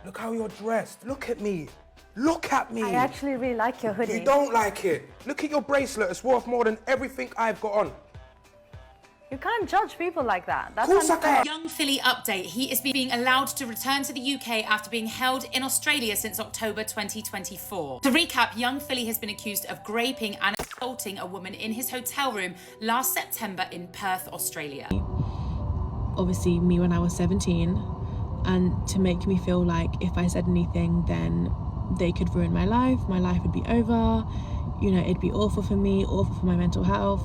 Look how you're dressed. Look at me. Look at me. I actually really like your hoodie. You don't like it. Look at your bracelet. It's worth more than everything I've got on. You can't judge people like that. That's Of course I unfair. can't. Young Philly update. He is being allowed to return to the UK after being held in Australia since October 2024. To recap, young Philly has been accused of raping and assaulting a woman in his hotel room last September in Perth, Australia. Obviously, me when I was 17, and to make me feel like if I said anything, then they could ruin my life would be over, you know, it'd be awful for me, awful for my mental health.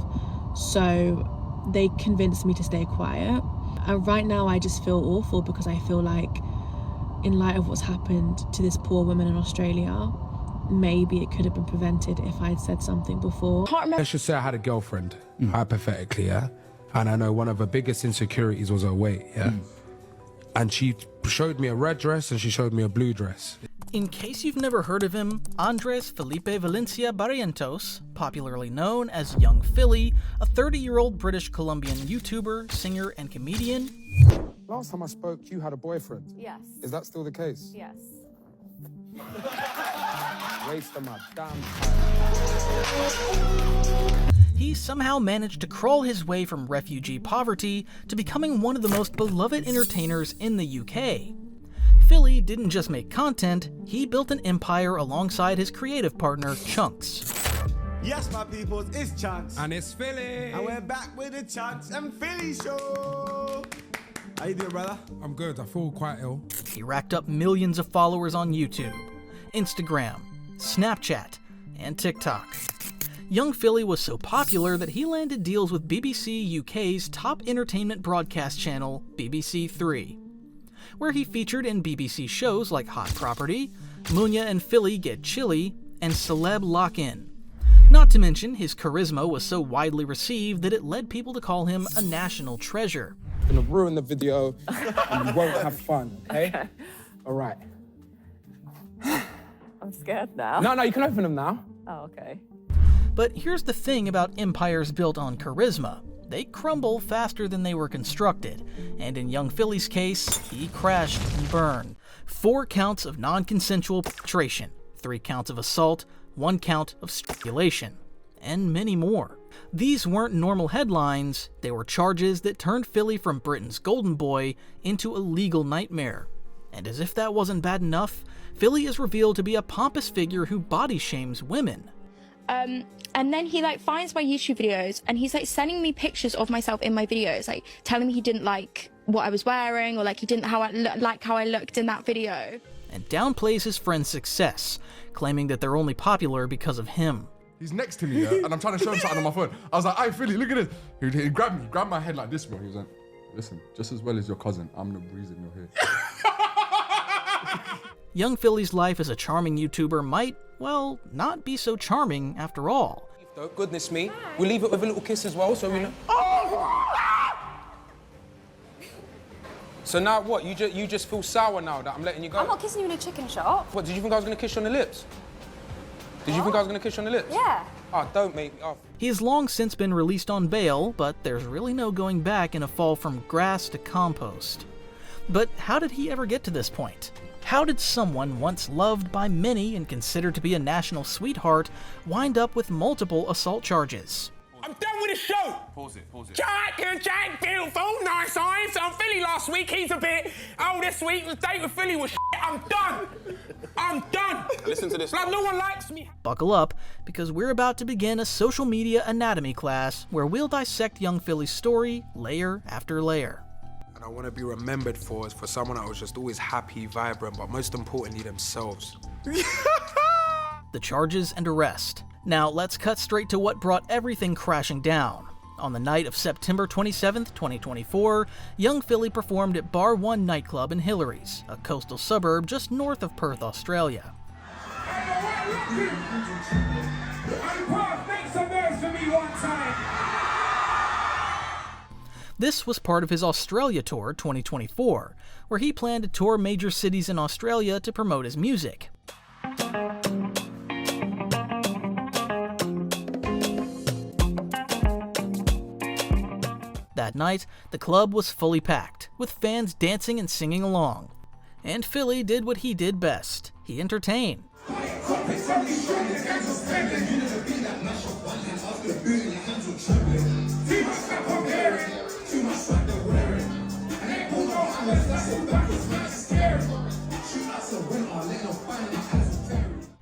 So they convinced me to stay quiet. And right now I just feel awful because I feel like in light of what's happened to this poor woman in Australia, maybe it could have been prevented if I'd said something before. Let's just say I had a girlfriend, hypothetically, yeah? And I know one of her biggest insecurities was her weight, yeah? And she showed me a red dress and she showed me a blue dress. In case you've never heard of him, Andres Felipe Valencia Barrientos, popularly known as Young Philly, a 30-year-old British Colombian YouTuber, singer, and comedian. Last time I spoke, you had a boyfriend. Yes. Is that still the case? Yes. Waste of my damn time. He somehow managed to crawl his way from refugee poverty to becoming one of the most beloved entertainers in the UK. Philly didn't just make content, he built an empire alongside his creative partner, Chunks. Yes, my peoples, it's Chunks. And it's Philly. And we're back with the Chunks and Philly show. How you doing, brother? I'm good, I feel quite ill. He racked up millions of followers on YouTube, Instagram, Snapchat, and TikTok. Young Philly was so popular that he landed deals with BBC UK's top entertainment broadcast channel, BBC Three, where he featured in BBC shows like Hot Property, Munya and Philly Get Chilly, and Celeb Lock-In. Not to mention, his charisma was so widely received that it led people to call him a national treasure. I'm gonna ruin the video and you won't have fun, okay? All right. I'm scared now. No, you can open them now. Oh, okay. But here's the thing about empires built on charisma. They crumble faster than they were constructed, and in Young Philly's case, he crashed and burned. 4 counts of non-consensual penetration, 3 counts of assault, 1 count of strangulation, and many more. These weren't normal headlines, they were charges that turned Philly from Britain's golden boy into a legal nightmare. And as if that wasn't bad enough, Philly is revealed to be a pompous figure who body shames women. And then he finds my YouTube videos and he's sending me pictures of myself in my videos, telling me he didn't like what I was wearing, or he didn't like how I looked in that video. And downplays his friend's success, claiming that they're only popular because of him. He's next to me, yeah, and I'm trying to show him something on my phone. I was like, "Hey, Philly, look at this." He grabbed my head like this, bro. He was like, "Listen, just as well as your cousin, I'm the reason you're here." Young Philly's life as a charming YouTuber might, well, not be so charming after all. Goodness me. We'll leave it with a little kiss as well, so we know. So now what? You just feel sour now that I'm letting you go? I'm not kissing you in a chicken shop. What, did you think I was gonna kiss you on the lips? Did you think I was gonna kiss you on the lips? Yeah. Oh, don't make me off. He has long since been released on bail, but there's really no going back in a fall from grass to compost. But how did he ever get to this point? How did someone once loved by many and considered to be a national sweetheart wind up with multiple assault charges? I'm done with the show! Pause it. Jack, beautiful, nice eyes. I'm Philly last week, he's a bit. Oh, this week, the date with Philly was shit. I'm done! Listen to this. Like, no one likes me. Buckle up, because we're about to begin a social media anatomy class where we'll dissect Young Philly's story layer after layer. And I want to be remembered for someone that was just always happy, vibrant, but most importantly, themselves. The charges and arrest. Now let's cut straight to what brought everything crashing down. On the night of September 27th, 2024, Young Philly performed at Bar 1 nightclub in Hillary's, a coastal suburb just north of Perth, Australia. This was part of his Australia Tour 2024, where he planned to tour major cities in Australia to promote his music. That night, the club was fully packed, with fans dancing and singing along. And Philly did what he did best. He entertained.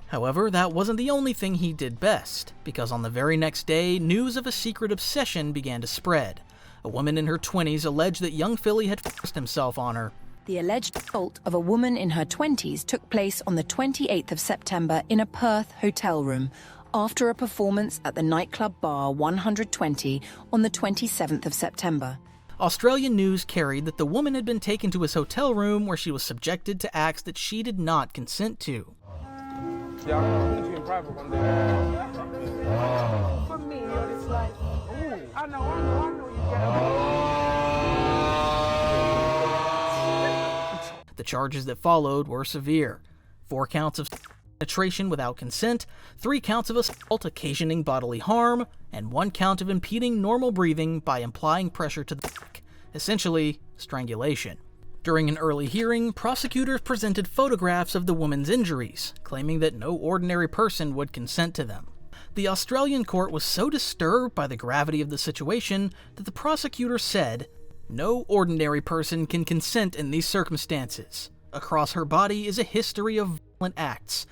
However, that wasn't the only thing he did best, because on the very next day, news of a secret obsession began to spread. A woman in her 20s alleged that young Philly had forced himself on her. The alleged assault of a woman in her 20s took place on the 28th of September in a Perth hotel room after a performance at the nightclub bar 120 on the 27th of September. Australian news carried that the woman had been taken to his hotel room where she was subjected to acts that she did not consent to. Yeah, I'm going to in private one day. For me, it's like, ooh, I know you get The charges that followed were severe. 4 counts of penetration without consent, 3 counts of assault occasioning bodily harm, and 1 count of impeding normal breathing by applying pressure to the back, essentially strangulation. During an early hearing, prosecutors presented photographs of the woman's injuries, claiming that no ordinary person would consent to them. The Australian court was so disturbed by the gravity of the situation that the prosecutor said, "No ordinary person can consent in these circumstances. Across her body is a history of violent acts.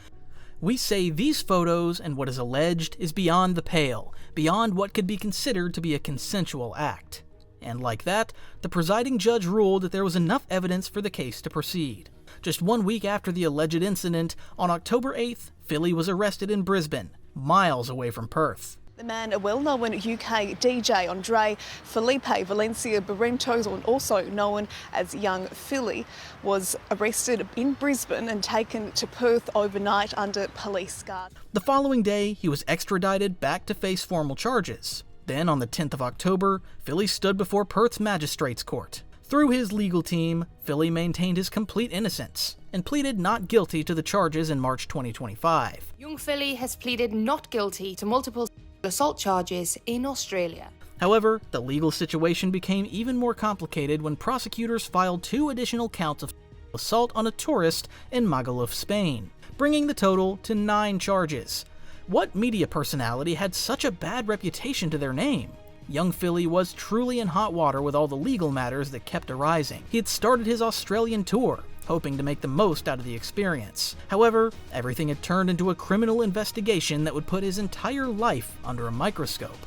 We say these photos and what is alleged is beyond the pale, beyond what could be considered to be a consensual act." And like that, the presiding judge ruled that there was enough evidence for the case to proceed. Just 1 week after the alleged incident, on October 8th, Philly was arrested in Brisbane, miles away from Perth. The man, a well-known UK DJ, Andre Felipe Valencia Barrentos, also known as Young Philly, was arrested in Brisbane and taken to Perth overnight under police guard. The following day, he was extradited back to face formal charges. Then, on the 10th of October, Philly stood before Perth's Magistrates Court. Through his legal team, Philly maintained his complete innocence and pleaded not guilty to the charges in March 2025. Young Philly has pleaded not guilty to multiple assault charges in Australia. However, the legal situation became even more complicated when prosecutors filed 2 additional counts of assault on a tourist in Magaluf, Spain, bringing the total to 9 charges. What media personality had such a bad reputation to their name? Young Philly was truly in hot water with all the legal matters that kept arising. He had started his Australian tour, hoping to make the most out of the experience. However, everything had turned into a criminal investigation that would put his entire life under a microscope.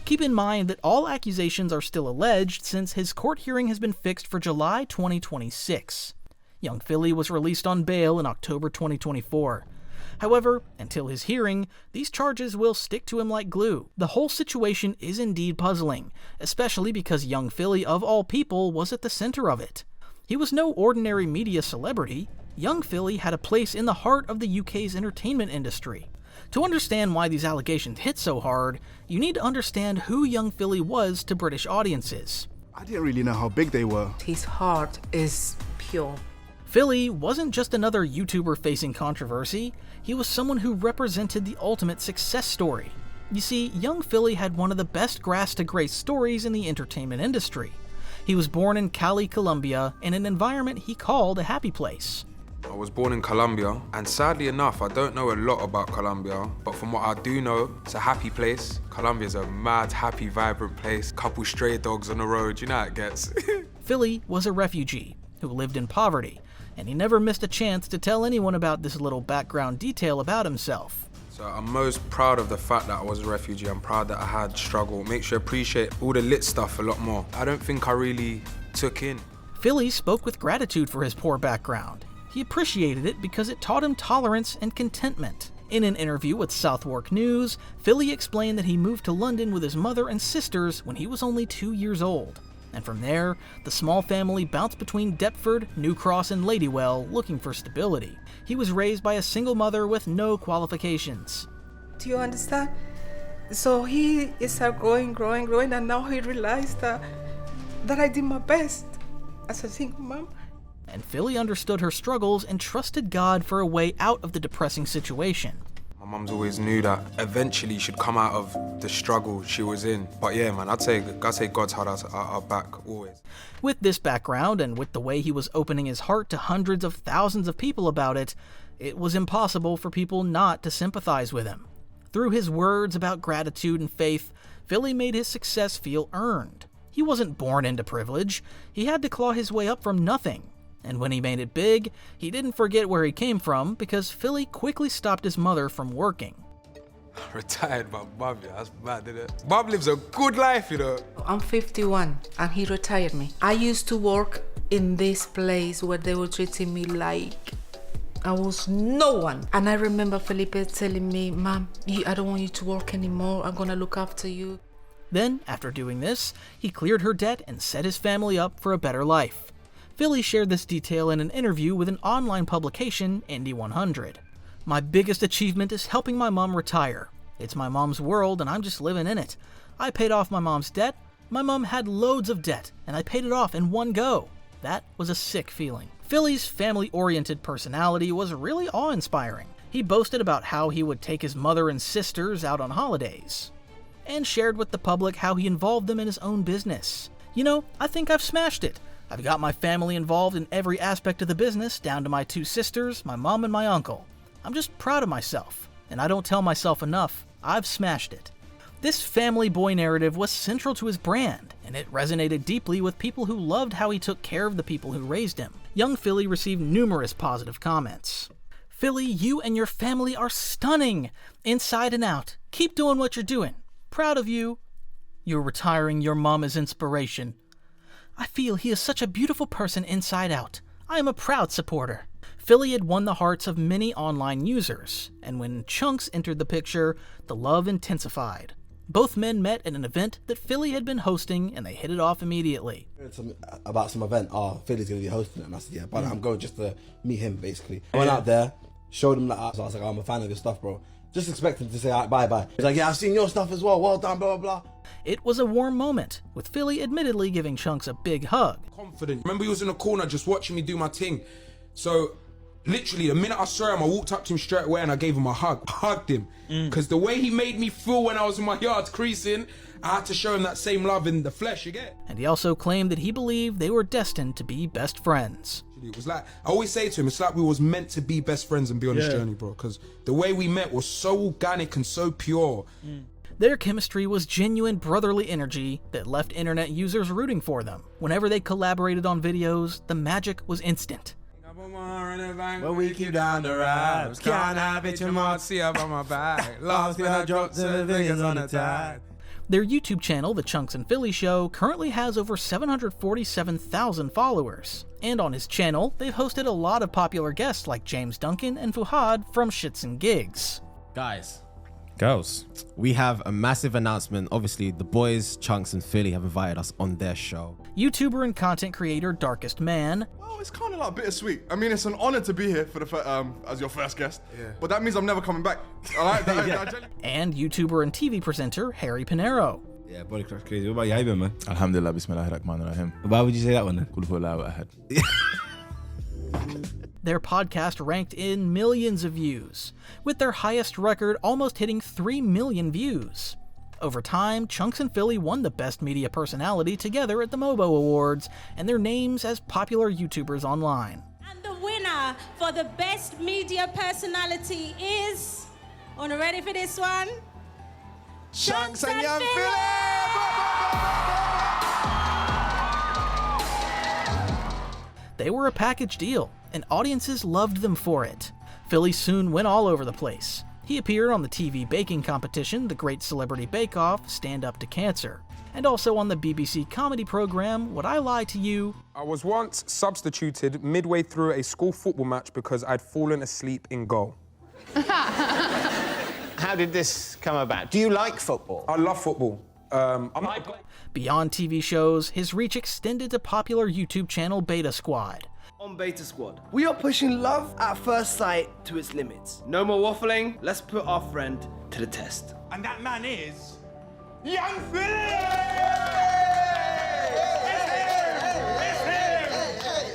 Keep in mind that all accusations are still alleged since his court hearing has been fixed for July 2026. Young Philly was released on bail in October 2024. However, until his hearing, these charges will stick to him like glue. The whole situation is indeed puzzling, especially because young Philly, of all people, was at the center of it. He was no ordinary media celebrity. Young Philly had a place in the heart of the UK's entertainment industry. To understand why these allegations hit so hard, you need to understand who young Philly was to British audiences. I didn't really know how big they were. His heart is pure. Philly wasn't just another YouTuber facing controversy, he was someone who represented the ultimate success story. You see, young Philly had one of the best grass to grace stories in the entertainment industry. He was born in Cali, Colombia, in an environment he called a happy place. I was born in Colombia, and sadly enough, I don't know a lot about Colombia, but from what I do know, it's a happy place. Colombia's a mad, happy, vibrant place. Couple stray dogs on the road, you know how it gets. Philly was a refugee who lived in poverty, and he never missed a chance to tell anyone about this little background detail about himself. So I'm most proud of the fact that I was a refugee. I'm proud that I had struggle. Makes you appreciate all the lit stuff a lot more. I don't think I really took in. Philly spoke with gratitude for his poor background. He appreciated it because it taught him tolerance and contentment. In an interview with Southwark News, Philly explained that he moved to London with his mother and sisters when he was only 2 years old. And from there, the small family bounced between Deptford, New Cross, and Ladywell looking for stability. He was raised by a single mother with no qualifications. Do you understand? So he started growing, and now he realized that I did my best as a single mom. And Philly understood her struggles and trusted God for a way out of the depressing situation. My mum's always knew that eventually she'd come out of the struggle she was in. But yeah, man, I'd say God's had our back always. With this background, and with the way he was opening his heart to hundreds of thousands of people about it, it was impossible for people not to sympathize with him. Through his words about gratitude and faith, Philly made his success feel earned. He wasn't born into privilege. He had to claw his way up from nothing. And when he made it big, he didn't forget where he came from, because Philly quickly stopped his mother from working. Retired my mum, yeah, that's mad, isn't it? Mum lives a good life, you know. I'm 51 and he retired me. I used to work in this place where they were treating me like I was no one. And I remember Felipe telling me, Mom, I don't want you to work anymore. I'm gonna look after you. Then, after doing this, he cleared her debt and set his family up for a better life. Philly shared this detail in an interview with an online publication, Indy 100. My biggest achievement is helping my mom retire. It's my mom's world and I'm just living in it. I paid off my mom's debt. My mom had loads of debt and I paid it off in one go. That was a sick feeling. Philly's family-oriented personality was really awe-inspiring. He boasted about how he would take his mother and sisters out on holidays, and shared with the public how he involved them in his own business. You know, I think I've smashed it. I've got my family involved in every aspect of the business, down to my 2 sisters, my mom and my uncle. I'm just proud of myself, and I don't tell myself enough. I've smashed it. This family boy narrative was central to his brand, and it resonated deeply with people who loved how he took care of the people who raised him. Young Philly received numerous positive comments. Philly, you and your family are stunning, inside and out. Keep doing what you're doing. Proud of you. You're retiring your mom as inspiration. I feel he is such a beautiful person inside out. I am a proud supporter. Philly had won the hearts of many online users, and when Chunks entered the picture, the love intensified. Both men met at an event that Philly had been hosting, and they hit it off immediately. About some event, Philly's going to be hosting it, and I said, yeah, but I'm going just to meet him, basically. I went out there, showed him that, so I was like, I'm a fan of your stuff, bro. Just expecting to say, all right, bye-bye. He's like, yeah, I've seen your stuff as well, well done, blah, blah, blah. It was a warm moment, with Philly admittedly giving Chunks a big hug. Confident. Remember, he was in the corner just watching me do my thing. So, literally, the minute I saw him, I walked up to him straight away and I gave him a hug. I hugged him. Because the way he made me feel when I was in my yard creasing, I had to show him that same love in the flesh, you get? And he also claimed that he believed they were destined to be best friends. It was like, I always say to him, it's like we was meant to be best friends and be on this journey, bro. Because the way we met was so organic and so pure. Their chemistry was genuine brotherly energy that left internet users rooting for them. Whenever they collaborated on videos, the magic was instant. When we keep down the ride, can't have it, you might see up on my back. Lost when I dropped to the fingers on the tide. Their YouTube channel, The Chunks and Philly Show, currently has over 747,000 followers. And on his channel, they've hosted a lot of popular guests like James Duncan and Fuhad from Shits and Gigs. Guys, girls, we have a massive announcement. Obviously, the boys, Chunks and Philly, have invited us on their show. YouTuber and content creator Darkest Man. Well, it's kind of like bittersweet. I mean, it's an honor to be here for the as your first guest, but that means I'm never coming back. All right? And YouTuber and TV presenter Harry Pinero. Yeah, body clock's crazy. What about you, how you been, man? Alhamdulillah, bismillahirrahmanirrahim. Why would you say that one then? Their podcast ranked in millions of views, with their highest record almost hitting 3 million views. Over time, Chunks and Philly won the Best Media Personality together at the Mobo Awards, and their names as popular YouTubers online. And the winner for the Best Media Personality is, are you ready for this one? Chunks and Young Philly! They were a package deal, and audiences loved them for it. Philly soon went all over the place. He appeared on the TV baking competition, The Great Celebrity Bake Off, Stand Up to Cancer, and also on the BBC comedy program, Would I Lie to You? I was once substituted midway through a school football match because I'd fallen asleep in goal. How did this come about? Do you like football? I love football. Beyond TV shows, his reach extended to popular YouTube channel Beta Squad. On Beta Squad, we are pushing love at first sight to its limits. No more waffling, let's put our friend to the test. And that man is Young Philly!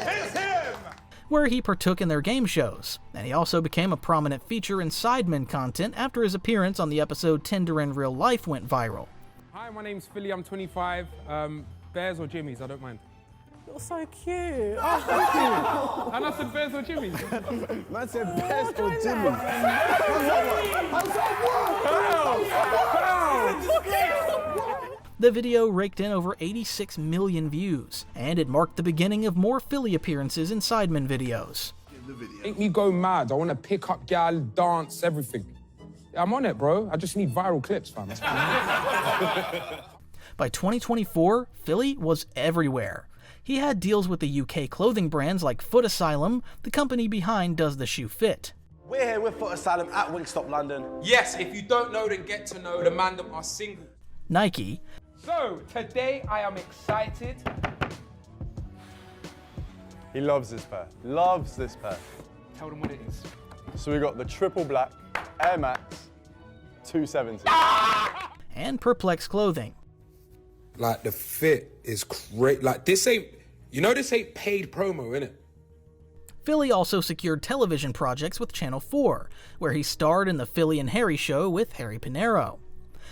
It's him! where he partook in their game shows, and he also became a prominent feature in Sidemen content after his appearance on the episode Tinder in Real Life went viral. Hi, my name's Philly, I'm 25. Bears or Jimmy's, I don't mind. You're so cute. Oh, thank you. And I said Bears or Jimmy's. Man said Bears or Jimmy's. The video raked in over 86 million views, and it marked the beginning of more Philly appearances in Sidemen videos. Make me go mad. I want to pick up gal, dance, everything. Yeah, I'm on it, bro. I just need viral clips, fam. By 2024, Philly was everywhere. He had deals with the UK clothing brands like Foot Asylum, the company behind Does the Shoe Fit? We're here with Foot Asylum at Wingstop London. Yes, if you don't know, then get to know. The man that are single. Nike. So, today I am excited. He loves this pair. Loves this pair. Tell them what it is. So we got the triple black Air Max 270. And Perplex Clothing. Like, the fit is great. Like, this ain't, you know, this ain't paid promo, innit? Philly also secured television projects with Channel 4, where he starred in The Philly and Harry Show with Harry Pinero.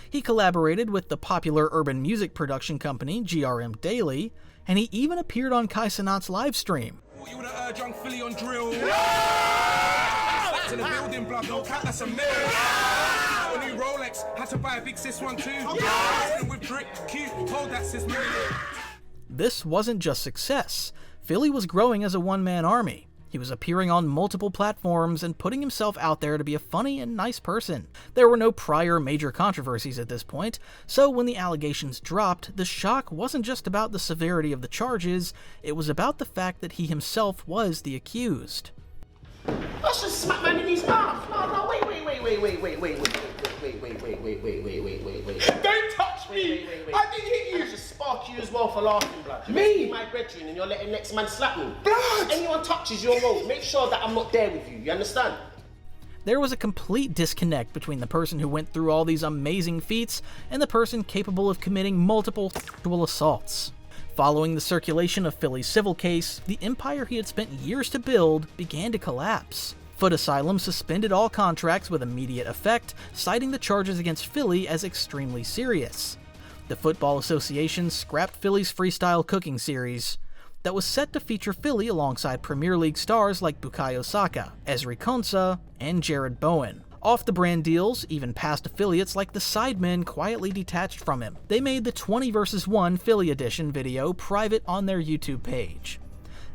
He collaborated with the popular urban music production company GRM Daily, and he even appeared on Kai Cenat's live stream. You wanna urge young Philly on drill? Back to the building, blood, no cat, that's a mirror. A new Rolex, had to buy a big sis one too. With drip, cute, hold that sis, mirror. This wasn't just success. Philly was growing as a one-man army. He was appearing on multiple platforms and putting himself out there to be a funny and nice person. There were no prior major controversies at this point, so when the allegations dropped, the shock wasn't just about the severity of the charges, it was about the fact that he himself was the accused. Let's just smack man in his mouth. No, wait. Don't touch me! I didn't hit you! I should spark you as well for laughing, blood. Me? My brethren, and you're letting next man slap me. Blood! If anyone touches your road, make sure that I'm not there with you, you understand? There was a complete disconnect between the person who went through all these amazing feats and the person capable of committing multiple sexual assaults. Following the circulation of Philly's civil case, the empire he had spent years to build began to collapse. Foot Asylum suspended all contracts with immediate effect, citing the charges against Philly as extremely serious. The Football Association scrapped Philly's freestyle cooking series that was set to feature Philly alongside Premier League stars like Bukayo Saka, Ezri Konsa, and Jared Bowen. Off-the-brand deals, even past affiliates like the Sidemen, quietly detached from him. They made the 20 vs. 1 Philly edition video private on their YouTube page.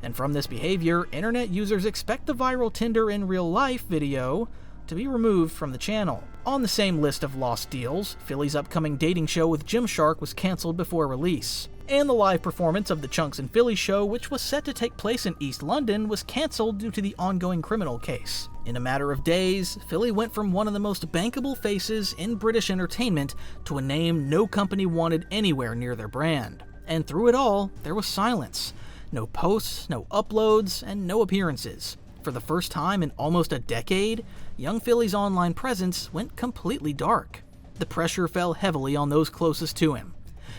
And from this behavior, internet users expect the viral Tinder in Real Life video to be removed from the channel. On the same list of lost deals, Philly's upcoming dating show with Gymshark was cancelled before release. And the live performance of the Chunks and Philly show, which was set to take place in East London, was cancelled due to the ongoing criminal case. In a matter of days, Philly went from one of the most bankable faces in British entertainment to a name no company wanted anywhere near their brand. And through it all, there was silence. No posts, no uploads, and no appearances. For the first time in almost a decade, young Philly's online presence went completely dark. The pressure fell heavily on those closest to him.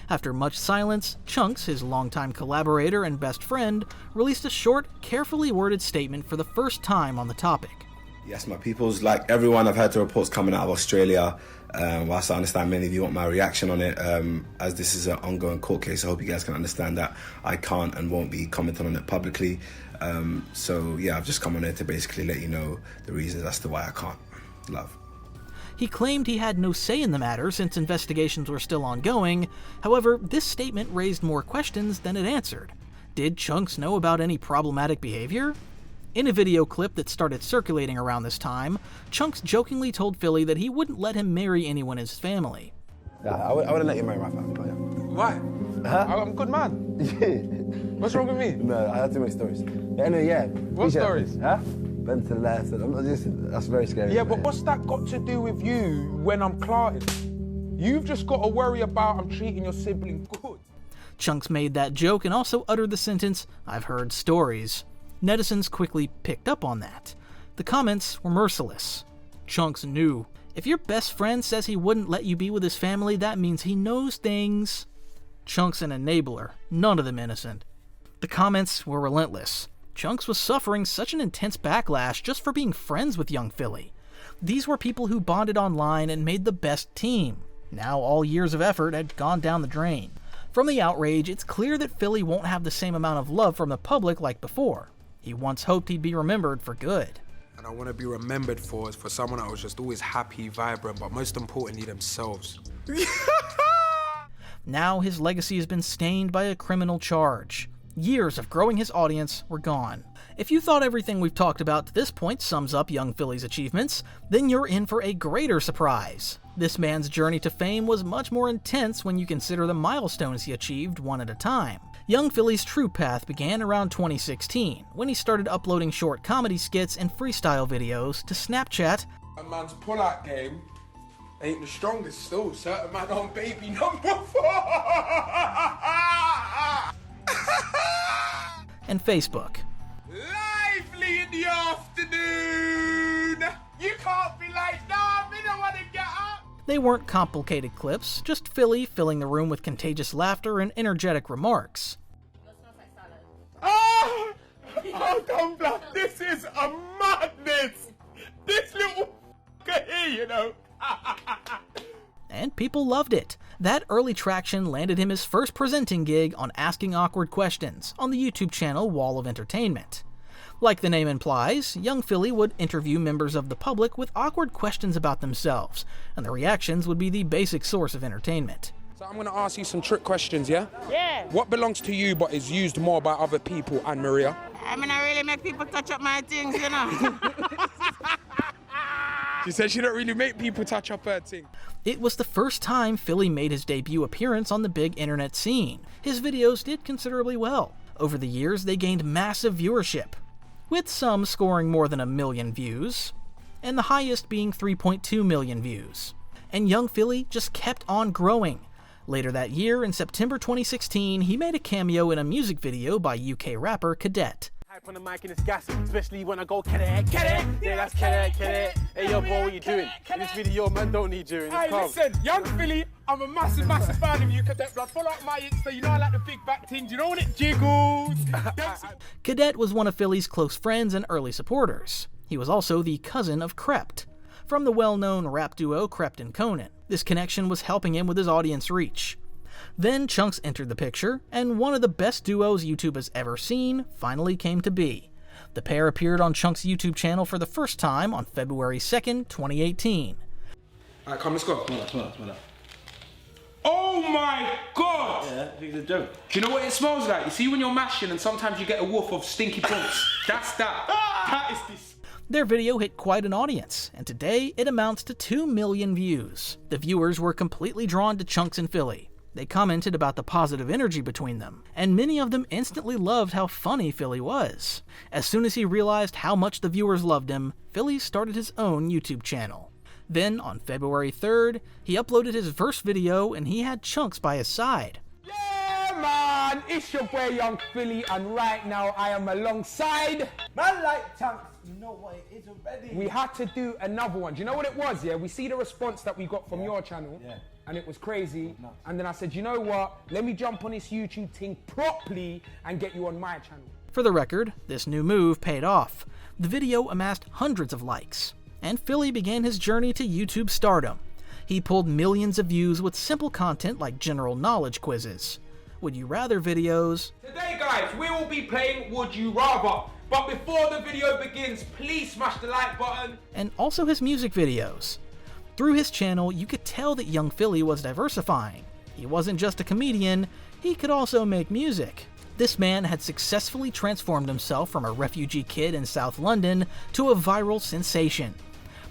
After much silence, Chunks, his longtime collaborator and best friend, released a short, carefully worded statement for the first time on the topic. Yes, my peoples, like everyone, I've heard the reports coming out of Australia. Whilst I understand many of you want my reaction on it, as this is an ongoing court case, I hope you guys can understand that I can't and won't be commenting on it publicly. So yeah, I've just come on here to basically let you know the reasons as to why I can't. Love. He claimed he had no say in the matter since investigations were still ongoing. However, this statement raised more questions than it answered. Did Chunks know about any problematic behavior? In a video clip that started circulating around this time, Chunks jokingly told Philly that he wouldn't let him marry anyone in his family. Yeah, I wouldn't let you marry my family, but yeah. Why? Huh? I'm a good man. What's wrong with me? No, I have too many stories. Yeah, anyway, yeah. What stories? Huh? Bend to the left. That's very scary. Yeah, but what's that got to do with you when I'm clarting? You've just got to worry about I'm treating your sibling good. Chunks made that joke and also uttered the sentence, "I've heard stories." Netizens quickly picked up on that. The comments were merciless. Chunks knew. If your best friend says he wouldn't let you be with his family, that means he knows things. Chunks an enabler, none of them innocent. The comments were relentless. Chunks was suffering such an intense backlash just for being friends with young Philly. These were people who bonded online and made the best team. Now all years of effort had gone down the drain. From the outrage, it's clear that Philly won't have the same amount of love from the public like before. He once hoped he'd be remembered for good. And I want to be remembered for someone that was just always happy, vibrant, but most importantly themselves. Now his legacy has been stained by a criminal charge. Years of growing his audience were gone. If you thought everything we've talked about to this point sums up young Philly's achievements, then you're in for a greater surprise. This man's journey to fame was much more intense when you consider the milestones he achieved one at a time. Young Philly's true path began around 2016, when he started uploading short comedy skits and freestyle videos to Snapchat. A man's pull-out game ain't the strongest still. Certain man on baby number 4. And Facebook. Lively in the afternoon! You can't be like, nah, me don't want to get up! They weren't complicated clips, just Philly filling the room with contagious laughter and energetic remarks. Oh, don't bluff. This is a madness! This little here, you know. And people loved it. That early traction landed him his first presenting gig on Asking Awkward Questions on the YouTube channel Wall of Entertainment. Like the name implies, young Philly would interview members of the public with awkward questions about themselves, and the reactions would be the basic source of entertainment. So I'm going to ask you some trick questions, yeah? Yeah. What belongs to you but is used more by other people, Anne-Maria? I mean, I really make people touch up my things, you know. She said she don't really make people touch up her thing. It was the first time Philly made his debut appearance on the big internet scene. His videos did considerably well. Over the years, they gained massive viewership, with some scoring more than 1 million views, and the highest being 3.2 million views. And young Philly just kept on growing. Later that year, in September 2016, he made a cameo in a music video by UK rapper Cadet. Hype on the mic and it's gassy, especially when I go Cadet. Yeah, that's Cadet. Hey, yo, bro, what you doing? In this video, man, don't need you. Hey, listen, young Philly, I'm a massive fan of you, Cadet Blood. Follow up my Insta, you know I like the big back things, you know when it jiggles. Cadet was one of Philly's close friends and early supporters. He was also the cousin of Krept, from the well-known rap duo Krept and Conan. This connection was helping him with his audience reach. Then Chunks entered the picture, and one of the best duos YouTube has ever seen finally came to be. The pair appeared on Chunks' YouTube channel for the first time on February 2nd, 2018. Alright, come, let's go. Smell that. Oh my god! Yeah, I think it's a joke. Do you know what it smells like? You see when you're mashing and sometimes you get a whiff of stinky pumps? That's that. That is this. Their video hit quite an audience, and today it amounts to 2 million views. The viewers were completely drawn to Chunks and Philly. They commented about the positive energy between them, and many of them instantly loved how funny Philly was. As soon as he realized how much the viewers loved him, Philly started his own YouTube channel. Then, on February 3rd, he uploaded his first video and he had Chunks by his side. Yeah, man! It's your boy Young Philly, and right now I am alongside... Man like Chunks, you know what it is already. We had to do another one. Do you know what it was, yeah? We see the response that we got from your channel. Yeah. And it was crazy. No. And then I said, you know what? Let me jump on this YouTube thing properly and get you on my channel. For the record, this new move paid off. The video amassed hundreds of likes, and Philly began his journey to YouTube stardom. He pulled millions of views with simple content like general knowledge quizzes, Would You Rather videos. Today, guys, we will be playing Would You Rather. But before the video begins, please smash the like button. And also his music videos. Through his channel, you could tell that young Philly was diversifying. He wasn't just a comedian, he could also make music. This man had successfully transformed himself from a refugee kid in South London to a viral sensation.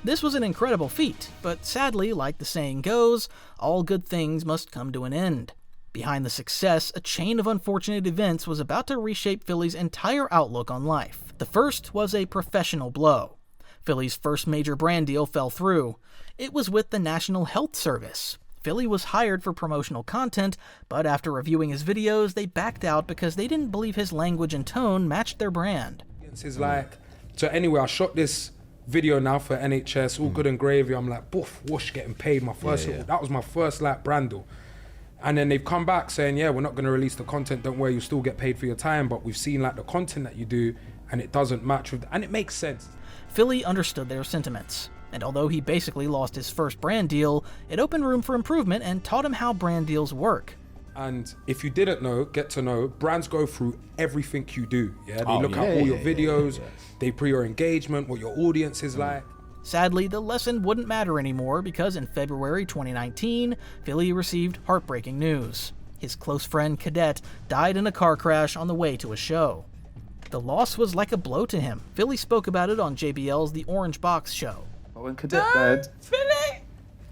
This was an incredible feat, but sadly, like the saying goes, all good things must come to an end. Behind the success, a chain of unfortunate events was about to reshape Philly's entire outlook on life. The first was a professional blow. Philly's first major brand deal fell through. It was with the National Health Service. Philly was hired for promotional content, but after reviewing his videos, they backed out because they didn't believe his language and tone matched their brand. It's like, so anyway, I shot this video now for NHS, all good and gravy. I'm like, boof, whoosh, getting paid. My first, that was my first like brand deal. And then they've come back saying, yeah, we're not going to release the content, don't worry, you'll still get paid for your time, but we've seen like the content that you do and it doesn't match with, and it makes sense. Philly understood their sentiments, and although he basically lost his first brand deal, it opened room for improvement and taught him how brand deals work. And if you didn't know, get to know, brands go through everything you do. Yeah, they look at all your videos, they pre your engagement, what your audience is like. Sadly, the lesson wouldn't matter anymore because in February 2019, Philly received heartbreaking news. His close friend Cadet died in a car crash on the way to a show. The loss was like a blow to him. Philly spoke about it on JBL's The Orange Box show. When Cadet died,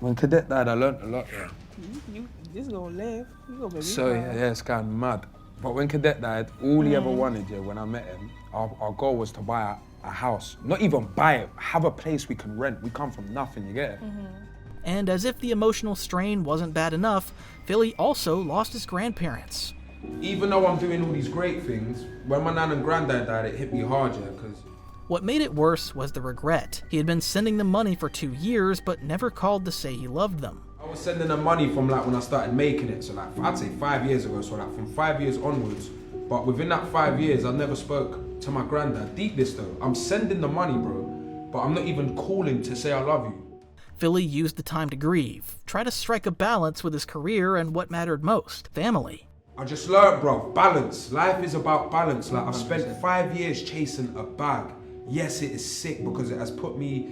when Cadet died, I learned a lot. Yeah. You just gonna laugh. You gonna make me So cry. yeah, it's kind of mad. But when Cadet died, all he ever wanted, yeah, when I met him, our goal was to buy a house. Not even buy it, have a place we can rent. We come from nothing, you get it? And as if the emotional strain wasn't bad enough, Philly also lost his grandparents. Even though I'm doing all these great things, when my nan and granddad died, it hit me hard, yeah, because... What made it worse was the regret. He had been sending them money for 2 years, but never called to say he loved them. I was sending them money from like when I started making it, so like I'd say 5 years ago, so like from 5 years onwards. But within that 5 years, I never spoke to my granddad. Deep this though, I'm sending the money, bro, but I'm not even calling to say I love you. Philly used the time to grieve, try to strike a balance with his career and what mattered most, family. I just learned, bro, balance. Life is about balance. Like I've spent 5 years chasing a bag. Yes, it is sick because it has put me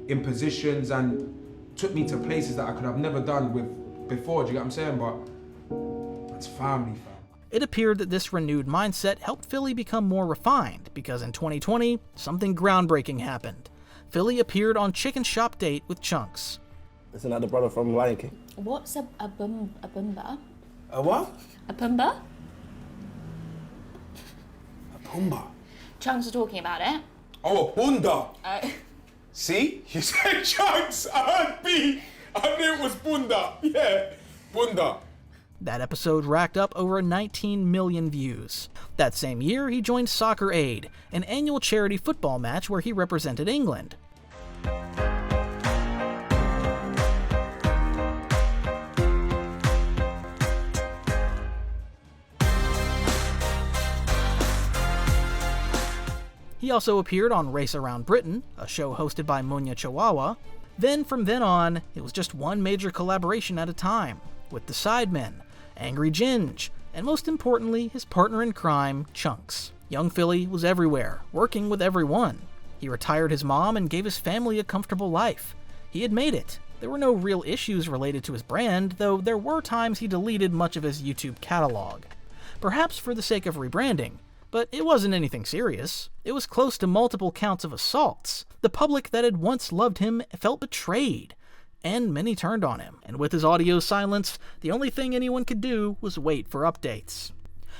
in positions and took me to places that I could have never done with before, do you get what I'm saying? But that's family, fam. It appeared that this renewed mindset helped Philly become more refined because in 2020, something groundbreaking happened. Philly appeared on Chicken Shop Date with Chunks. Isn't that the brother from Lion King? What's a bumba? A what? A pumba? A pumba? Chunks are talking about it. Oh, a bunda. See? You said Chunks, I heard B. I knew it was bunda. Yeah, bunda. That episode racked up over 19 million views. That same year, he joined Soccer Aid, an annual charity football match where he represented England. He also appeared on Race Around Britain, a show hosted by Munya Chihuahua. Then, from then on, it was just one major collaboration at a time, with the Sidemen, Angry Ginge, and most importantly, his partner in crime, Chunks. Young Philly was everywhere, working with everyone. He retired his mom and gave his family a comfortable life. He had made it. There were no real issues related to his brand, though there were times he deleted much of his YouTube catalog. Perhaps for the sake of rebranding, but it wasn't anything serious. It was close to multiple counts of assaults. The public that had once loved him felt betrayed, and many turned on him. And with his audio silenced, the only thing anyone could do was wait for updates.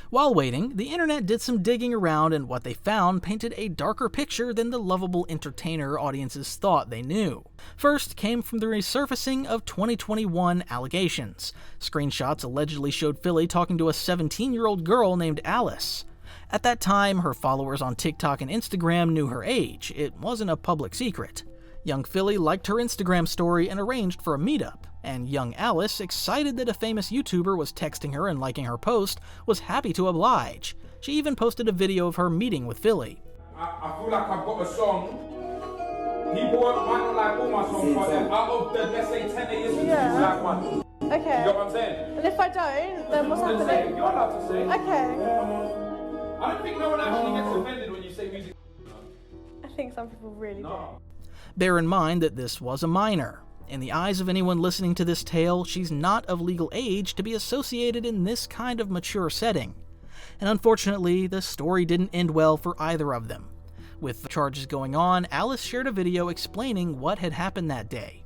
While waiting, the internet did some digging around, and what they found painted a darker picture than the lovable entertainer audiences thought they knew. First came from the resurfacing of 2021 allegations. Screenshots allegedly showed Philly talking to a 17-year-old girl named Alice. At that time, her followers on TikTok and Instagram knew her age. It wasn't a public secret. Young Philly liked her Instagram story and arranged for a meetup, and young Alice, excited that a famous YouTuber was texting her and liking her post, was happy to oblige. She even posted a video of her meeting with Philly. I feel like I've got a song. People might not like all my songs, but out of the, let's say 10 that you listen to, you like one. Okay. You get what I'm saying? And if I don't, then what's happening? You're allowed to say. Okay. I don't think no one actually gets offended when you say music. I think some people really do. Bear in mind that this was a minor. In the eyes of anyone listening to this tale, she's not of legal age to be associated in this kind of mature setting. And unfortunately, the story didn't end well for either of them. With the charges going on, Alice shared a video explaining what had happened that day.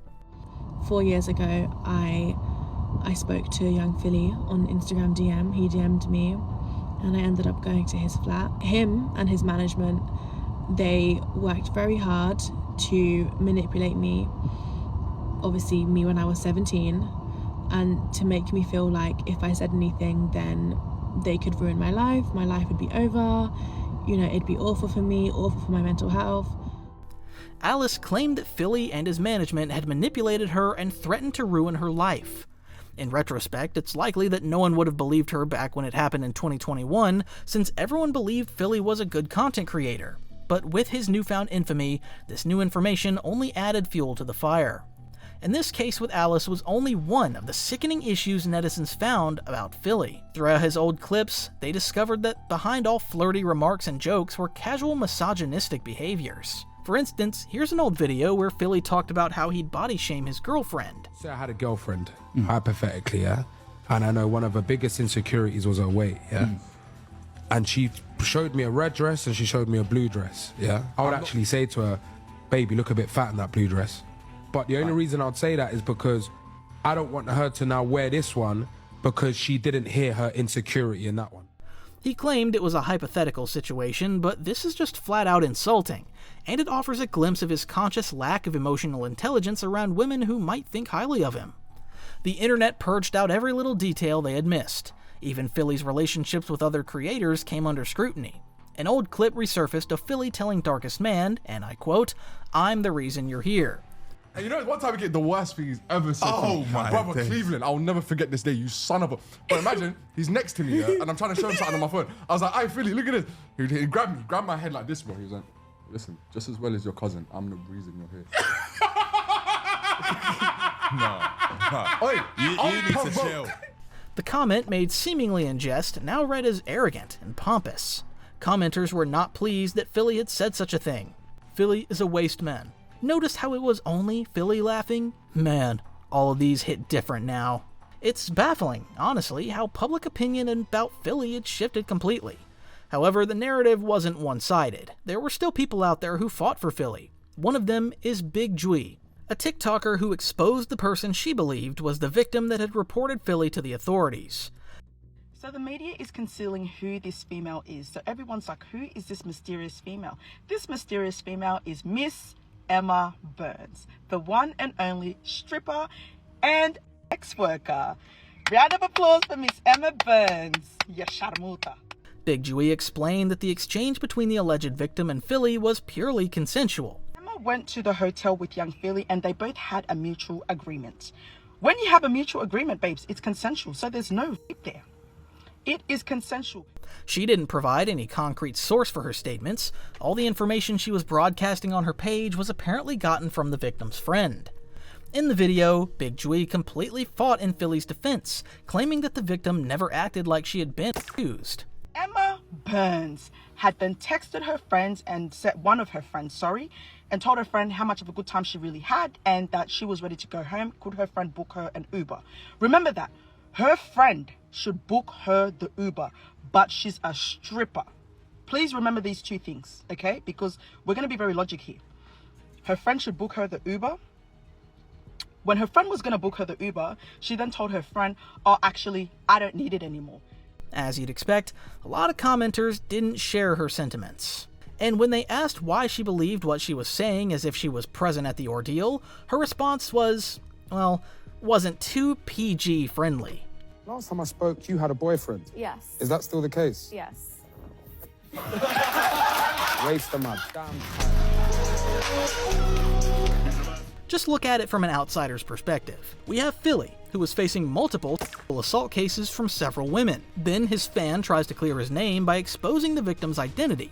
4 years ago, I spoke to young Philly on Instagram DM. He DM'd me, and I ended up going to his flat. Him and his management, they worked very hard to manipulate me, obviously me when I was 17, and to make me feel like if I said anything, then they could ruin my life would be over, you know, it'd be awful for me, awful for my mental health. Alice claimed that Philly and his management had manipulated her and threatened to ruin her life. In retrospect, it's likely that no one would have believed her back when it happened in 2021, since everyone believed Philly was a good content creator. But with his newfound infamy, this new information only added fuel to the fire. And this case with Alice was only one of the sickening issues netizens found about Philly. Throughout his old clips, they discovered that behind all flirty remarks and jokes were casual misogynistic behaviors. For instance, here's an old video where Philly talked about how he'd body shame his girlfriend. Say I had a girlfriend, hypothetically, yeah? And I know one of her biggest insecurities was her weight, yeah? And she showed me a red dress and she showed me a blue dress, yeah? I would actually say to her, baby, look a bit fat in that blue dress. But the only reason I'd say that is because I don't want her to now wear this one because she didn't hear her insecurity in that one. He claimed it was a hypothetical situation, but this is just flat out insulting, and it offers a glimpse of his conscious lack of emotional intelligence around women who might think highly of him. The internet purged out every little detail they had missed. Even Philly's relationships with other creators came under scrutiny. An old clip resurfaced of Philly telling Darkest Man, and I quote, "I'm the reason you're here." And you know, one time we get the worst thing he's ever said to me. my Brother days. Cleveland, I'll never forget this day, you son of a... But imagine, he's next to me, yeah, and I'm trying to show him something on my phone. I was like, hey, Philly, look at this. He grabbed my head like this, bro. He was like, listen, just as well as your cousin, I'm the reason you're here. No. You need to chill. The comment, made seemingly in jest, now read as arrogant and pompous. Commenters were not pleased that Philly had said such a thing. Philly is a waste man. Notice how it was only Philly laughing? Man, all of these hit different now. It's baffling, honestly, how public opinion about Philly had shifted completely. However, the narrative wasn't one-sided. There were still people out there who fought for Philly. One of them is Big Jui, a TikToker who exposed the person she believed was the victim that had reported Philly to the authorities. So the media is concealing who this female is. So everyone's like, who is this mysterious female? This mysterious female is Miss Emma Burns, the one and only stripper and ex-worker. Round of applause for Miss Emma Burns. Ya sharmuta. Big Jui explained that the exchange between the alleged victim and Philly was purely consensual. Emma went to the hotel with young Philly and they both had a mutual agreement. When you have a mutual agreement, babes, it's consensual, so there's no rape there. It is consensual. She didn't provide any concrete source for her statements. All the information she was broadcasting on her page was apparently gotten from the victim's friend. In the video, Big Jui completely fought in Philly's defense, claiming that the victim never acted like she had been accused. Emma Burns had then texted her friends and said, one of her friends, and told her friend how much of a good time she really had and that she was ready to go home. Could her friend book her an Uber? Remember that. Her friend should book her the Uber, but she's a stripper. Please remember these two things, okay? Because we're going to be very logic here. Her friend should book her the Uber. When her friend was going to book her the Uber, she then told her friend, oh, actually, I don't need it anymore. As you'd expect, a lot of commenters didn't share her sentiments. And when they asked why she believed what she was saying as if she was present at the ordeal, her response was, well, wasn't too PG friendly. Last time I spoke, you had a boyfriend. Yes. Is that still the case? Yes. Waste of my damn Just look at it from an outsider's perspective. We have Philly, who was facing multiple assault cases from several women. Then his fan tries to clear his name by exposing the victim's identity.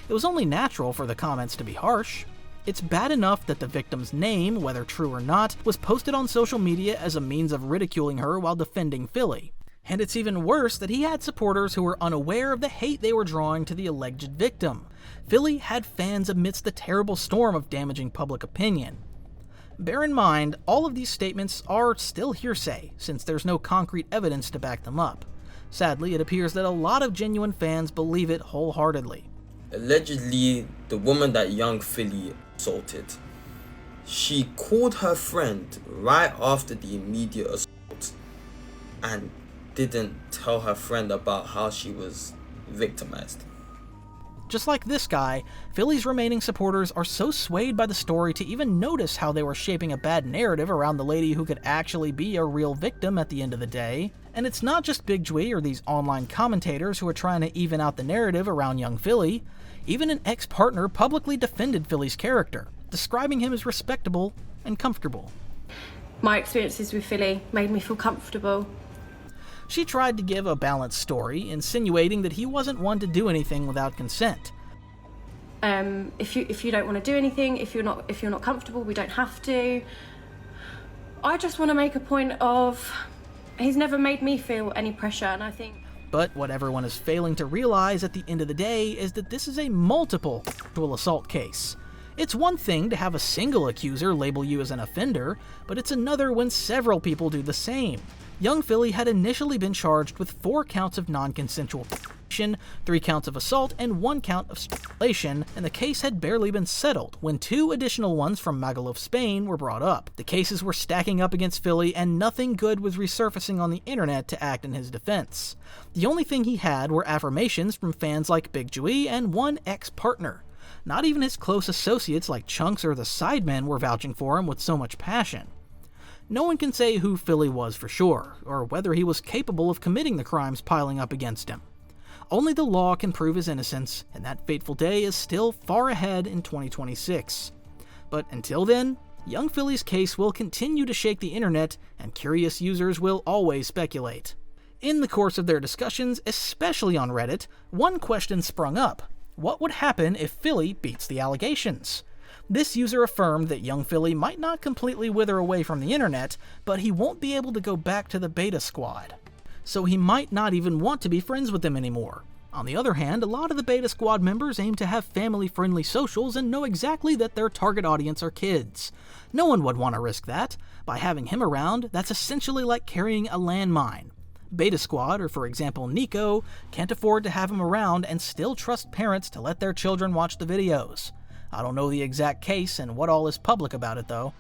It was only natural for the comments to be harsh. It's bad enough that the victim's name, whether true or not, was posted on social media as a means of ridiculing her while defending Philly. And it's even worse that he had supporters who were unaware of the hate they were drawing to the alleged victim. Philly had fans amidst the terrible storm of damaging public opinion. Bear in mind, all of these statements are still hearsay, since there's no concrete evidence to back them up. Sadly, it appears that a lot of genuine fans believe it wholeheartedly. Allegedly, the woman that young Philly assaulted, she called her friend right after the immediate assault and didn't tell her friend about how she was victimized. Just like this guy, Philly's remaining supporters are so swayed by the story to even notice how they were shaping a bad narrative around the lady who could actually be a real victim at the end of the day. And it's not just Big Jui or these online commentators who are trying to even out the narrative around young Philly. Even an ex-partner publicly defended Philly's character, describing him as respectable and comfortable. my experiences with Philly made me feel comfortable. She tried to give a balanced story, insinuating that he wasn't one to do anything without consent. If you don't want to do anything, if you're not comfortable, we don't have to. I just want to make a point of, he's never made me feel any pressure, and I think. But what everyone is failing to realize at the end of the day is that this is a multiple sexual assault case. It's one thing to have a single accuser label you as an offender, but it's another when several people do the same. Young Philly had initially been charged with 4 counts of non-consensual 3 counts of assault, and 1 count of strangulation, and the case had barely been settled when 2 additional ones from Magaluf, Spain were brought up. The cases were stacking up against Philly, and nothing good was resurfacing on the internet to act in his defense. The only thing he had were affirmations from fans like Big Joey and one ex-partner. Not even his close associates like Chunks or the Sidemen were vouching for him with so much passion. No one can say who Philly was for sure, or whether he was capable of committing the crimes piling up against him. Only the law can prove his innocence, and that fateful day is still far ahead in 2026. But until then, young Philly's case will continue to shake the internet, and curious users will always speculate. In the course of their discussions, especially on Reddit, one question sprung up. What would happen if Philly beats the allegations? This user affirmed that young Philly might not completely wither away from the internet, but he won't be able to go back to the beta squad. So he might not even want to be friends with them anymore. On the other hand, a lot of the beta squad members aim to have family-friendly socials and know exactly that their target audience are kids. No one would want to risk that. By having him around, that's essentially like carrying a landmine. Beta Squad, or for example Nico, can't afford to have him around and still trust parents to let their children watch the videos. I don't know the exact case and what all is public about it though.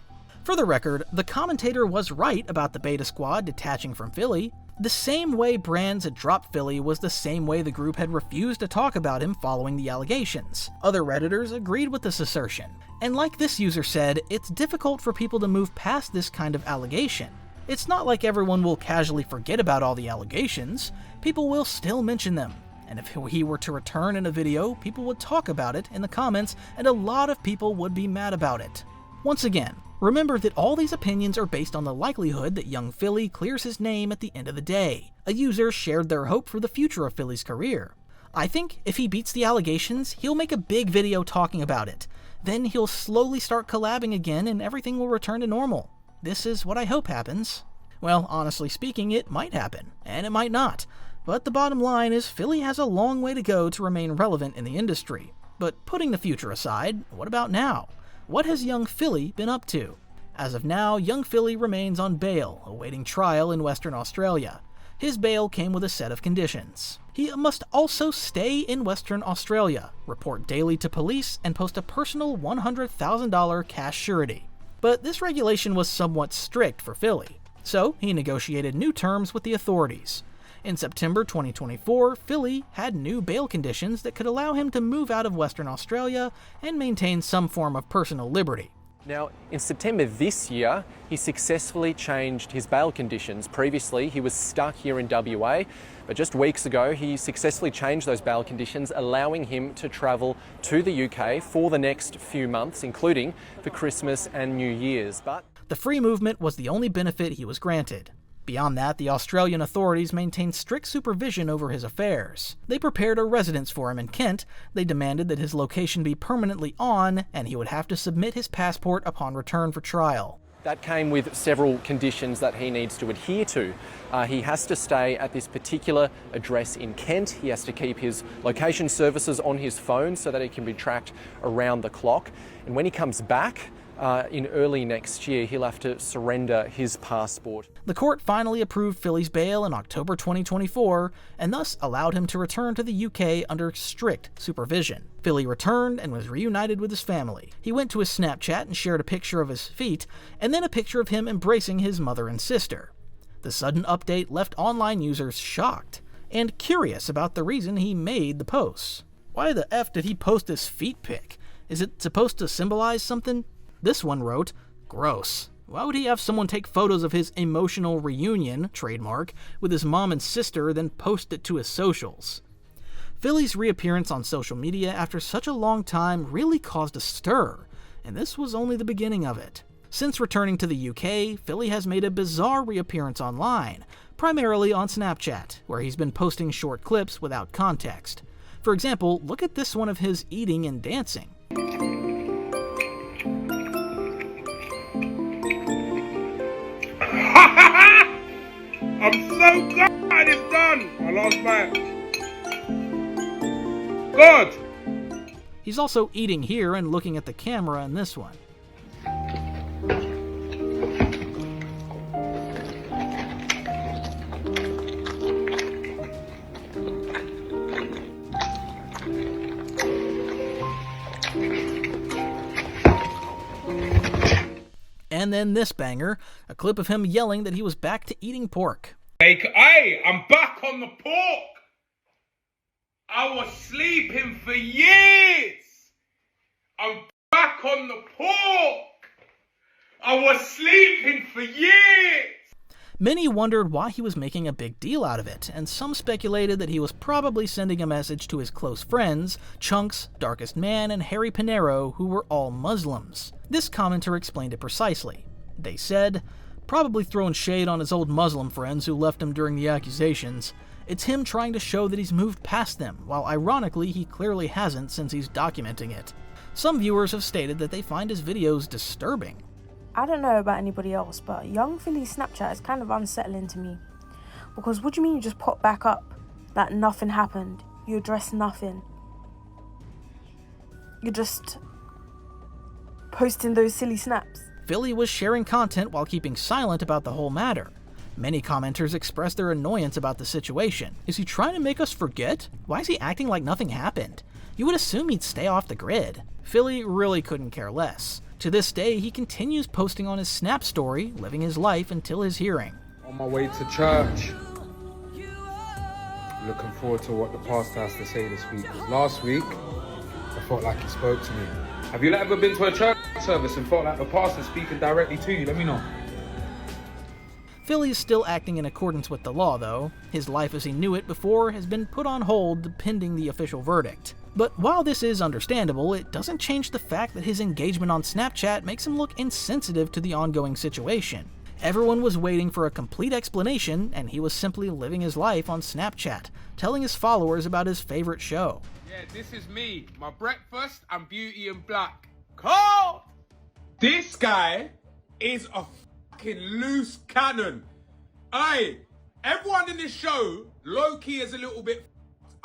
For the record, the commentator was right about the Beta Squad detaching from Philly. The same way brands had dropped Philly was the same way the group had refused to talk about him following the allegations. Other Redditors agreed with this assertion. And like this user said, it's difficult for people to move past this kind of allegation. It's not like everyone will casually forget about all the allegations. People will still mention them. And if he were to return in a video, people would talk about it in the comments, and a lot of people would be mad about it. Once again, remember that all these opinions are based on the likelihood that young Philly clears his name at the end of the day. A user shared their hope for the future of Philly's career. I think if he beats the allegations, he'll make a big video talking about it. Then he'll slowly start collabing again and everything will return to normal. This is what I hope happens. Well, honestly speaking, it might happen, and it might not. But the bottom line is Philly has a long way to go to remain relevant in the industry. But putting the future aside, what about now? What has young Philly been up to? As of now, young Philly remains on bail, awaiting trial in Western Australia. His bail came with a set of conditions. He must also stay in Western Australia, report daily to police, and post a personal $100,000 cash surety. But this regulation was somewhat strict for Philly, so he negotiated new terms with the authorities. In September 2024, Philly had new bail conditions that could allow him to move out of Western Australia and maintain some form of personal liberty. Now, in September this year, he successfully changed his bail conditions. Previously, he was stuck here in WA, but just weeks ago, he successfully changed those bail conditions, allowing him to travel to the UK for the next few months, including for Christmas and New Year's. But the free movement was the only benefit he was granted. Beyond that, the Australian authorities maintained strict supervision over his affairs. They prepared a residence for him in Kent, they demanded that his location be permanently on, and he would have to submit his passport upon return for trial. that came with several conditions that he needs to adhere to. He has to stay at this particular address in Kent. He has to keep his location services on his phone so that he can be tracked around the clock. And when he comes back, in early next year, he'll have to surrender his passport. The court finally approved Philly's bail in October 2024, and thus allowed him to return to the UK under strict supervision. Philly returned and was reunited with his family. He went to his Snapchat and shared a picture of his feet, and then a picture of him embracing his mother and sister. The sudden update left online users shocked, and curious about the reason he made the posts. Why the F did he post this feet pic? Is it supposed to symbolize something? This one wrote, "Gross. Why would he have someone take photos of his emotional reunion, trademark, with his mom and sister, then post it to his socials?" Philly's reappearance on social media after such a long time really caused a stir, and this was only the beginning of it. Since returning to the UK, Philly has made a bizarre reappearance online, primarily on Snapchat, where he's been posting short clips without context. For example, look at this one of his eating and dancing. I'm so glad it's done. My last bite. Good. He's also eating here and looking at the camera in this one. And then this banger, a clip of him yelling that he was back to eating pork. Hey, I'm back on the pork. I was sleeping for years. I'm back on the pork. I was sleeping for years. Many wondered why he was making a big deal out of it, and some speculated that he was probably sending a message to his close friends, Chunks, Darkest Man, and Harry Pinero, who were all Muslims. This commenter explained it precisely. They said, probably throwing shade on his old Muslim friends who left him during the accusations. It's him trying to show that he's moved past them, while ironically he clearly hasn't since he's documenting it. Some viewers have stated that they find his videos disturbing. I don't know about anybody else, but young Philly's Snapchat is kind of unsettling to me. Because what do you mean you just pop back up like nothing happened? You address nothing. You're just posting those silly snaps. Philly was sharing content while keeping silent about the whole matter. Many commenters expressed their annoyance about the situation. Is he trying to make us forget? Why is he acting like nothing happened? You would assume he'd stay off the grid. Philly really couldn't care less. To this day, he continues posting on his Snap story, living his life until his hearing. On my way to church. Looking forward to what the pastor has to say this week. 'Cause last week, I felt like he spoke to me. Have you ever been to a church service and felt like the pastor speaking directly to you? Let me know. Philly is still acting in accordance with the law, though. His life as he knew it before has been put on hold pending the official verdict. But while this is understandable, it doesn't change the fact that his engagement on Snapchat makes him look insensitive to the ongoing situation. Everyone was waiting for a complete explanation, and he was simply living his life on Snapchat, telling his followers about his favorite show. Yeah, this is me. My breakfast and Beauty in Black. Carl! This guy is a fucking loose cannon. Aye, everyone in this show, low-key is a little bit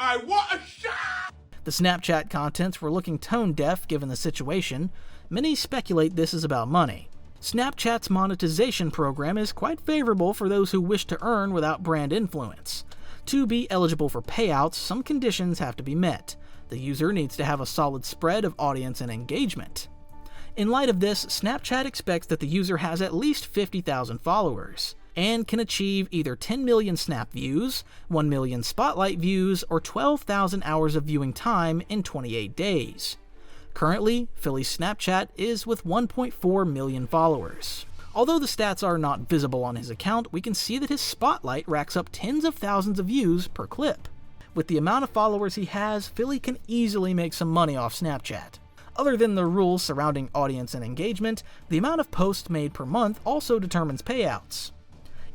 aye, what a shot! The Snapchat contents were looking tone-deaf given the situation. Many speculate this is about money. Snapchat's monetization program is quite favorable for those who wish to earn without brand influence. To be eligible for payouts, some conditions have to be met. The user needs to have a solid spread of audience and engagement. In light of this, Snapchat expects that the user has at least 50,000 followers, and can achieve either 10 million Snap views, 1 million Spotlight views, or 12,000 hours of viewing time in 28 days. Currently, Philly's Snapchat is with 1.4 million followers. Although the stats are not visible on his account, we can see that his Spotlight racks up tens of thousands of views per clip. With the amount of followers he has, Philly can easily make some money off Snapchat. Other than the rules surrounding audience and engagement, the amount of posts made per month also determines payouts.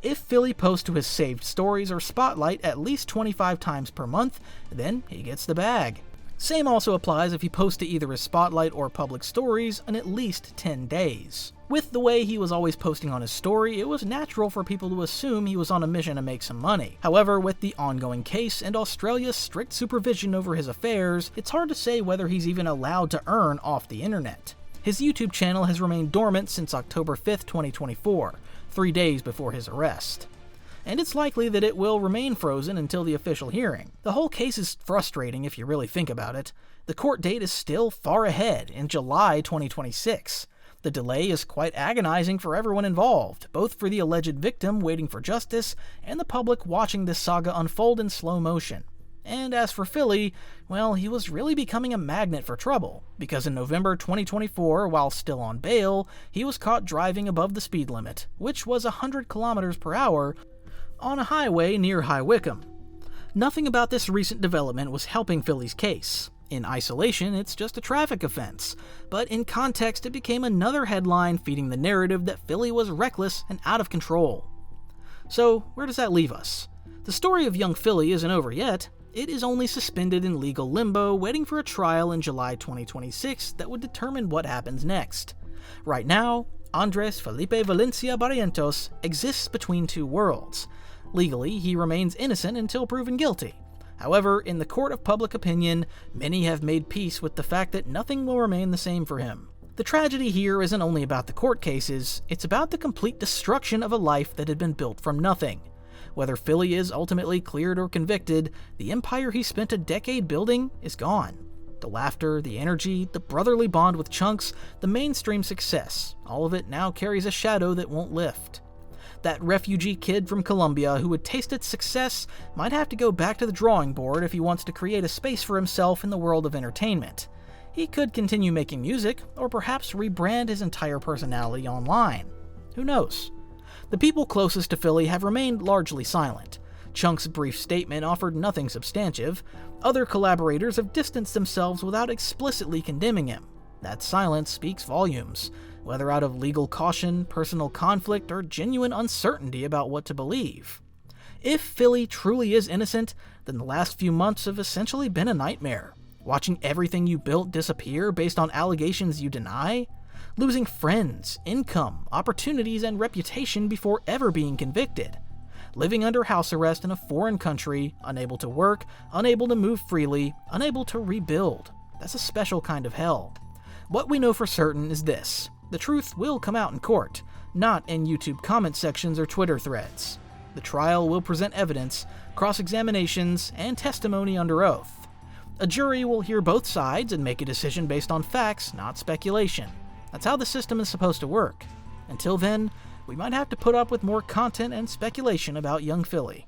If Philly posts to his saved stories or Spotlight at least 25 times per month, then he gets the bag. Same also applies if he posts to either his Spotlight or public stories in at least 10 days. With the way he was always posting on his story, it was natural for people to assume he was on a mission to make some money. However, with the ongoing case and Australia's strict supervision over his affairs, it's hard to say whether he's even allowed to earn off the internet. His YouTube channel has remained dormant since October 5th, 2024, 3 days before his arrest. And it's likely that it will remain frozen until the official hearing. The whole case is frustrating if you really think about it. The court date is still far ahead, in July 2026. The delay is quite agonizing for everyone involved, both for the alleged victim waiting for justice and the public watching this saga unfold in slow motion. And as for Philly, well, he was really becoming a magnet for trouble, because in November 2024, while still on bail, he was caught driving above the speed limit, which was 100 kilometers per hour, on a highway near High Wycombe. Nothing about this recent development was helping Philly's case. In isolation, it's just a traffic offense, but in context, it became another headline feeding the narrative that Philly was reckless and out of control. So, where does that leave us? The story of young Philly isn't over yet. It is only suspended in legal limbo, waiting for a trial in July 2026 that would determine what happens next. Right now, Andres Felipe Valencia Barrientos exists between two worlds. Legally, he remains innocent until proven guilty. However, in the court of public opinion, many have made peace with the fact that nothing will remain the same for him. The tragedy here isn't only about the court cases, it's about the complete destruction of a life that had been built from nothing. Whether Philly is ultimately cleared or convicted, the empire he spent a decade building is gone. The laughter, the energy, the brotherly bond with Chunks, the mainstream success, all of it now carries a shadow that won't lift. That refugee kid from Colombia who had tasted success might have to go back to the drawing board if he wants to create a space for himself in the world of entertainment. He could continue making music, or perhaps rebrand his entire personality online. Who knows? The people closest to Philly have remained largely silent. Chunk's brief statement offered nothing substantive. Other collaborators have distanced themselves without explicitly condemning him. That silence speaks volumes, whether out of legal caution, personal conflict, or genuine uncertainty about what to believe. If Philly truly is innocent, then the last few months have essentially been a nightmare. Watching everything you built disappear based on allegations you deny? Losing friends, income, opportunities, and reputation before ever being convicted. Living under house arrest in a foreign country, unable to work, unable to move freely, unable to rebuild. That's a special kind of hell. What we know for certain is this: the truth will come out in court, not in YouTube comment sections or Twitter threads. The trial will present evidence, cross-examinations, and testimony under oath. A jury will hear both sides and make a decision based on facts, not speculation. That's how the system is supposed to work. Until then, we might have to put up with more content and speculation about young Philly.